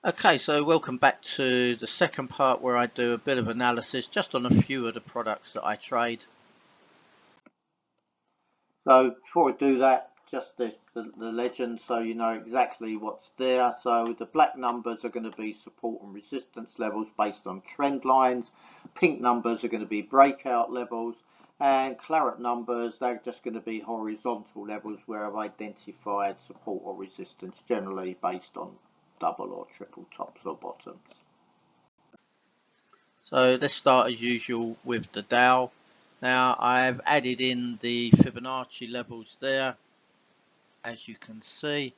Okay, so welcome back to the second part where I do a bit of analysis just on a few of the products that I trade. So before I do that, just the legend so you know exactly what's there. So the black numbers are going to be support and resistance levels based on trend lines. Pink numbers are going to be breakout levels. And claret numbers, they're just going to be horizontal levels where I've identified support or resistance generally based on double or triple tops or bottoms. So let's start as usual with the Dow. Now I've added in the Fibonacci levels there, as you can see.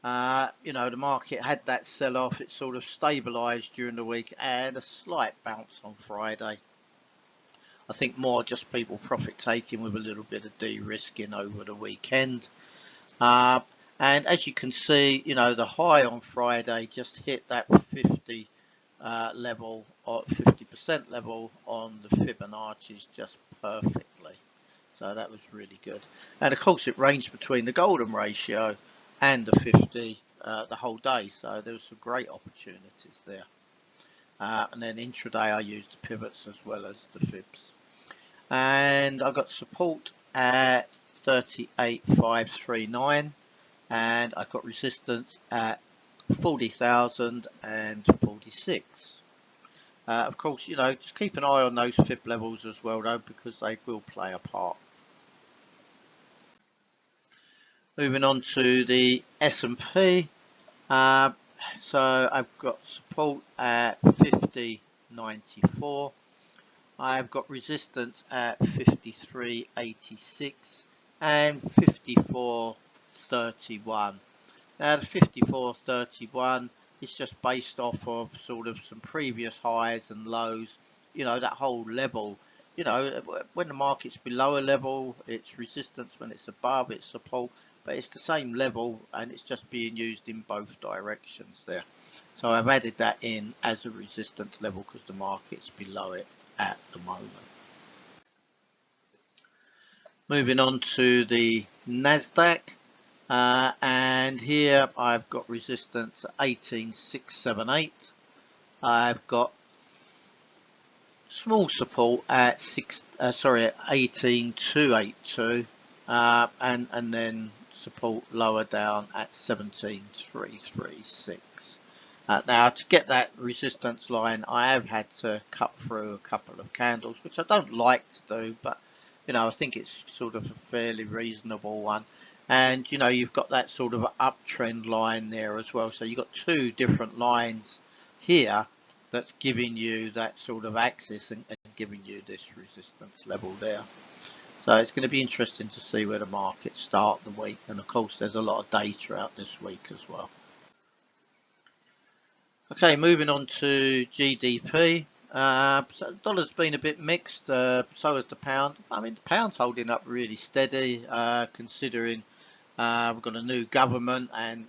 The market had that sell-off. It sort of stabilised during the week and a slight bounce on Friday. I think more just people profit taking with a little bit of de-risking over the weekend. And as you can see, the high on Friday just hit that 50 level or 50% level on the Fibonacci's just perfectly. So that was really good. And of course it ranged between the golden ratio and the 50 the whole day. So there was some great opportunities there. And then intraday I used the pivots as well as the fibs. And I got support at 38,539 and I got resistance at 40,046. Of course, just keep an eye on those fib levels as well, though, because they will play a part. Moving on to the S&P. So I've got support at 50.94. I've got resistance at 53.86 and 54.31. Now the 54.31 is just based off of sort of some previous highs and lows. That whole level. When the market's below a level, it's resistance. When it's above, it's support. But it's the same level and it's just being used in both directions there. So I've added that in as a resistance level because the market's below it at the moment. Moving on to the Nasdaq. And here I've got resistance at 18,678. I've got small support at 18,282, and then support lower down at 17,336. Now to get that resistance line, I have had to cut through a couple of candles, which I don't like to do, but I think it's sort of a fairly reasonable one. And you've got that sort of uptrend line there as well. So you've got two different lines here that's giving you that sort of axis and giving you this resistance level there. So it's going to be interesting to see where the markets start the week. And of course, there's a lot of data out this week as well. Okay, moving on to GDP. So the dollar's been a bit mixed, so has the pound. I mean, the pound's holding up really steady, considering we've got a new government, and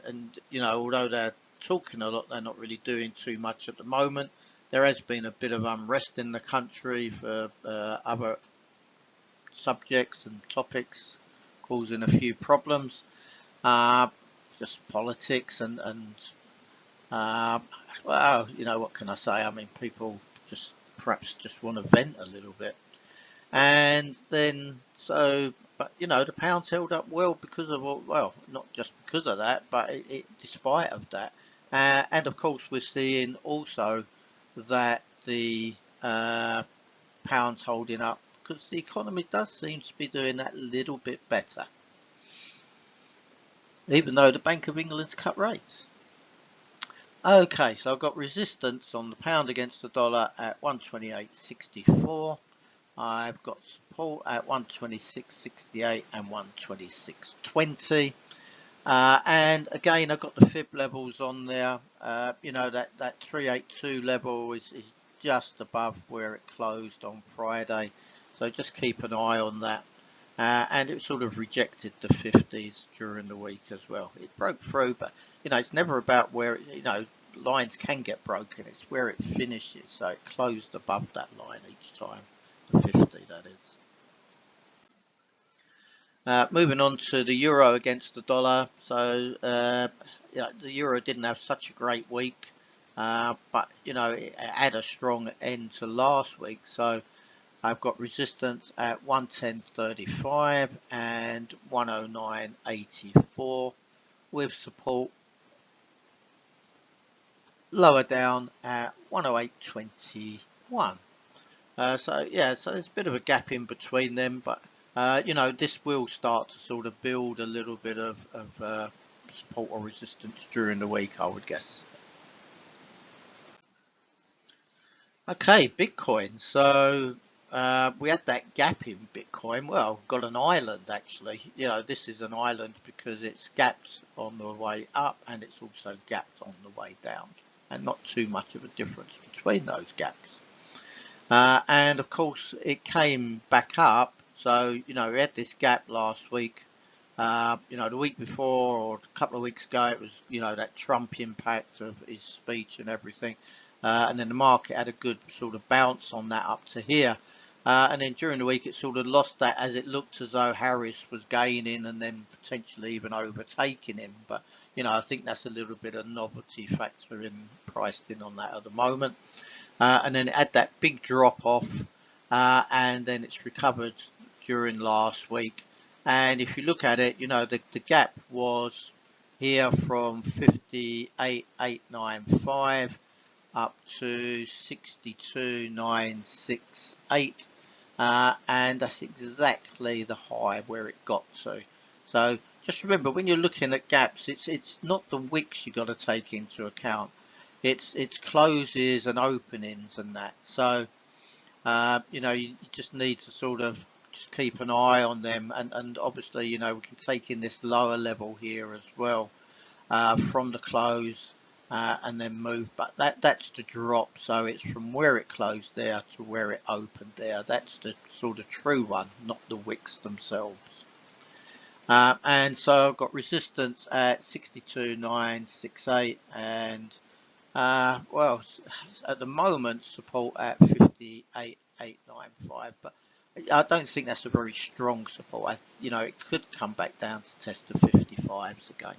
although they're talking a lot, they're not really doing too much at the moment. There has been a bit of unrest in the country for other subjects and topics, causing a few problems. Just politics and well, what can I say? I mean, people just perhaps just want to vent a little bit. And then, but the pound's held up well because of, well, not just because of that, but despite of that. And of course, we're seeing also that the pound's holding up because the economy does seem to be doing that little bit better, even though the Bank of England's cut rates. Okay, so I've got resistance on the pound against the dollar at 128.64. I've got support at 126.68 and 126.20. And again, I've got the fib levels on there. That 382 level is just above where it closed on Friday. So just keep an eye on that. And it sort of rejected the 50s during the week as well. It broke through, but it's never about where lines can get broken. It's where it finishes. So it closed above that line each time, the 50 that is. Moving on to the euro against the dollar. So the euro didn't have such a great week. but you know, it had a strong end to last week. So I've got resistance at 110.35 and 109.84 with support lower down at 108.21. So yeah, so there's a bit of a gap in between them, but you know, this will start to sort of build a little bit of support or resistance during the week, I would guess. Okay, Bitcoin. So we had that gap in Bitcoin. Well, got an island actually. You know, this is an island because it's gapped on the way up and it's also gapped on the way down, and not too much of a difference between those gaps. And of course, it came back up. So you know, we had this gap last week. You know, the week before or a couple of weeks ago, it was, you know, that Trump impact of his speech and everything. And then the market had a good sort of bounce on that up to here. And then during the week, it sort of lost that as it looked as though Harris was gaining and then potentially even overtaking him. But, you know, I think that's a little bit of novelty factor in priced in on that at the moment. And then it had that big drop off, and then it's recovered during last week. And if you look at it, you know, the gap was here from 58,895 up to 62,968, and that's exactly the high where it got to. So just remember, when you're looking at gaps, it's not the wicks you got to take into account. It's closes and openings and that. So you know, you just need to sort of just keep an eye on them, and obviously, you know, we can take in this lower level here as well from the close and then move, but that's the drop. So it's from where it closed there to where it opened there. That's the sort of true one, not the wicks themselves. And so I've got resistance at 62,968 and well, at the moment support at 58,895, but I don't think that's a very strong support. You know, it could come back down to test the 55s again.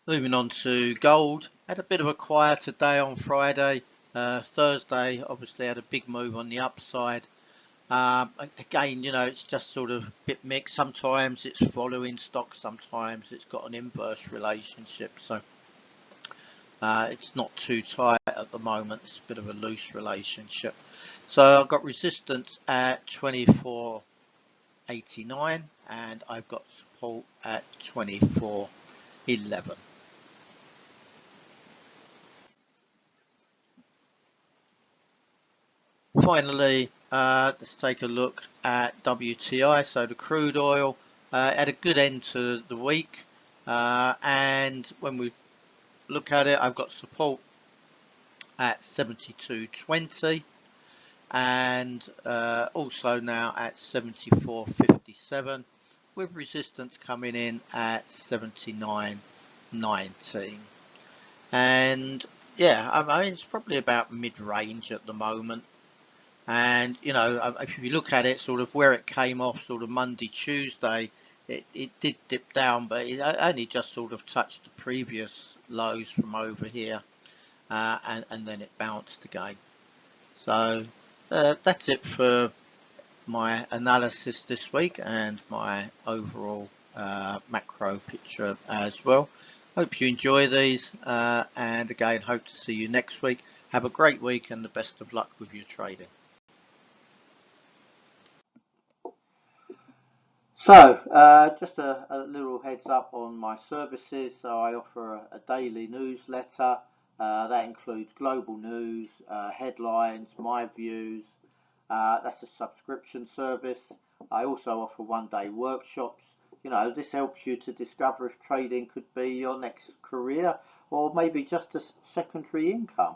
Moving on to gold, had a bit of a quieter day on Friday. Thursday obviously had a big move on the upside. Again, you know, it's just sort of a bit mixed. Sometimes it's following stock, sometimes it's got an inverse relationship. So it's not too tight at the moment. It's a bit of a loose relationship. So I've got resistance at 24.89 and I've got support at 24.11. Finally, let's take a look at WTI. So the crude oil had a good end to the week, and when we look at it, I've got support at 72.20 and also now at 74.57 with resistance coming in at 79.19. And yeah, I mean, it's probably about mid-range at the moment. And you know, if you look at it, sort of where it came off, sort of Monday, Tuesday, it did dip down, but it only just sort of touched the previous lows from over here, and then it bounced again. So that's it for my analysis this week and my overall macro picture as well. Hope you enjoy these, and again, hope to see you next week. Have a great week and the best of luck with your trading. So, just a little heads up on my services. So I offer a daily newsletter that includes global news, headlines, my views. That's a subscription service. I also offer one-day workshops. You know, this helps you to discover if trading could be your next career or maybe just a secondary income.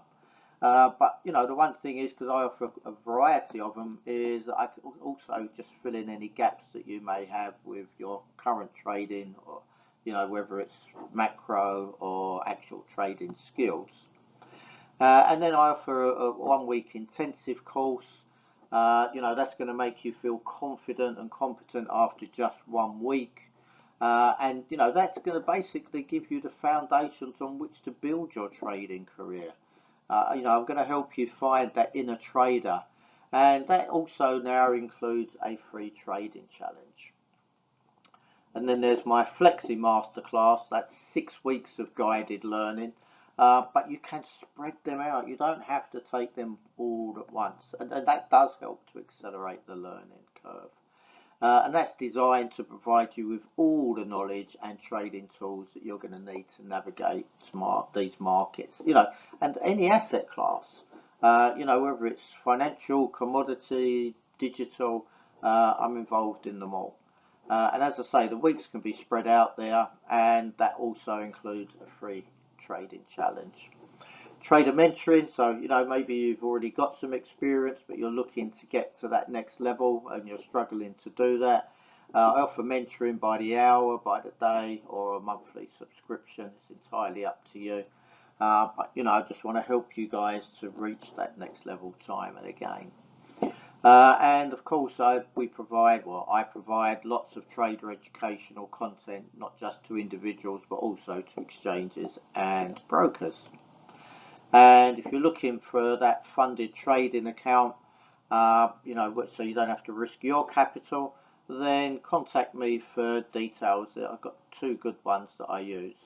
But you know, the one thing is, because I offer a variety of them, is I can also just fill in any gaps that you may have with your current trading, or you know, whether it's macro or actual trading skills. And then I offer a 1 week intensive course. You know, that's going to make you feel confident and competent after just 1 week. And you know, that's going to basically give you the foundations on which to build your trading career. You know, I'm going to help you find that inner trader, and that also now includes a free trading challenge. And then there's my Flexi Masterclass. That's 6 weeks of guided learning, but you can spread them out. You don't have to take them all at once, and that does help to accelerate the learning curve. And that's designed to provide you with all the knowledge and trading tools that you're going to need to navigate these markets, you know, and any asset class, you know, whether it's financial, commodity, digital, I'm involved in them all. And as I say, the weeks can be spread out there, and that also includes a free trading challenge. Trader mentoring, so you know, maybe you've already got some experience but you're looking to get to that next level and you're struggling to do that. I offer mentoring by the hour, by the day, or a monthly subscription. It's entirely up to you, but you know, I just want to help you guys to reach that next level time and again. And of course, I provide lots of trader educational content, not just to individuals but also to exchanges and brokers. And if you're looking for that funded trading account, you know, so you don't have to risk your capital, then contact me for details. I've got 2 good ones that I use.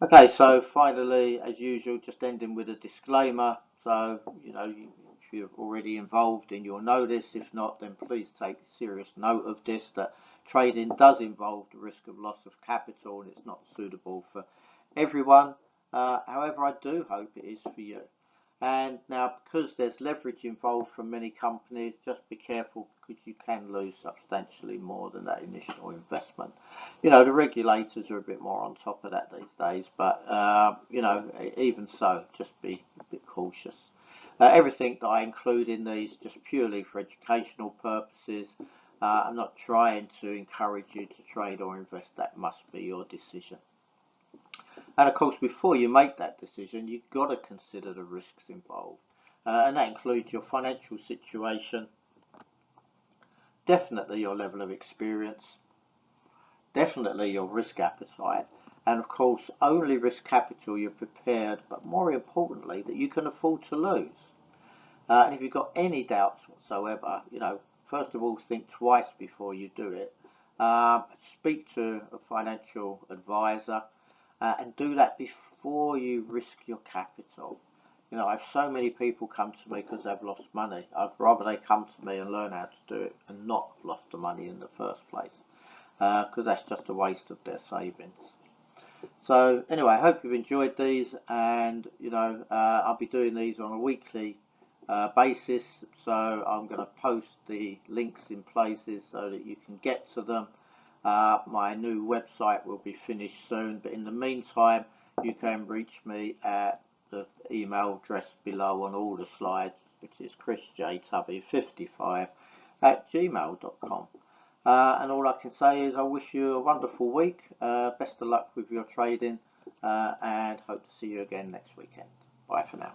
Okay, so finally, as usual, just ending with a disclaimer. So, you know, if you're already involved, then you'll know this. If not, then please take serious note of this, that trading does involve the risk of loss of capital and it's not suitable for everyone. However, I do hope it is for you. And now, because there's leverage involved from many companies, just be careful because you can lose substantially more than that initial investment. You know, the regulators are a bit more on top of that these days, but you know, even so, just be a bit cautious. Everything that I include in these just purely for educational purposes. I'm not trying to encourage you to trade or invest. That must be your decision. And of course, before you make that decision, you've got to consider the risks involved. And that includes your financial situation, definitely your level of experience, definitely your risk appetite, and of course, only risk capital you're prepared, but more importantly, that you can afford to lose. And if you've got any doubts whatsoever, you know, first of all, think twice before you do it. Speak to a financial advisor. And do that before you risk your capital. You know, I have so many people come to me because they've lost money. I'd rather they come to me and learn how to do it and not lost the money in the first place, because that's just a waste of their savings. So anyway, I hope you've enjoyed these, and you know, I'll be doing these on a weekly basis, so I'm going to post the links in places so that you can get to them. My new website will be finished soon, but in the meantime, you can reach me at the email address below on all the slides, which is chrisjtubby55@gmail.com. And all I can say is I wish you a wonderful week. Best of luck with your trading, and hope to see you again next weekend. Bye for now.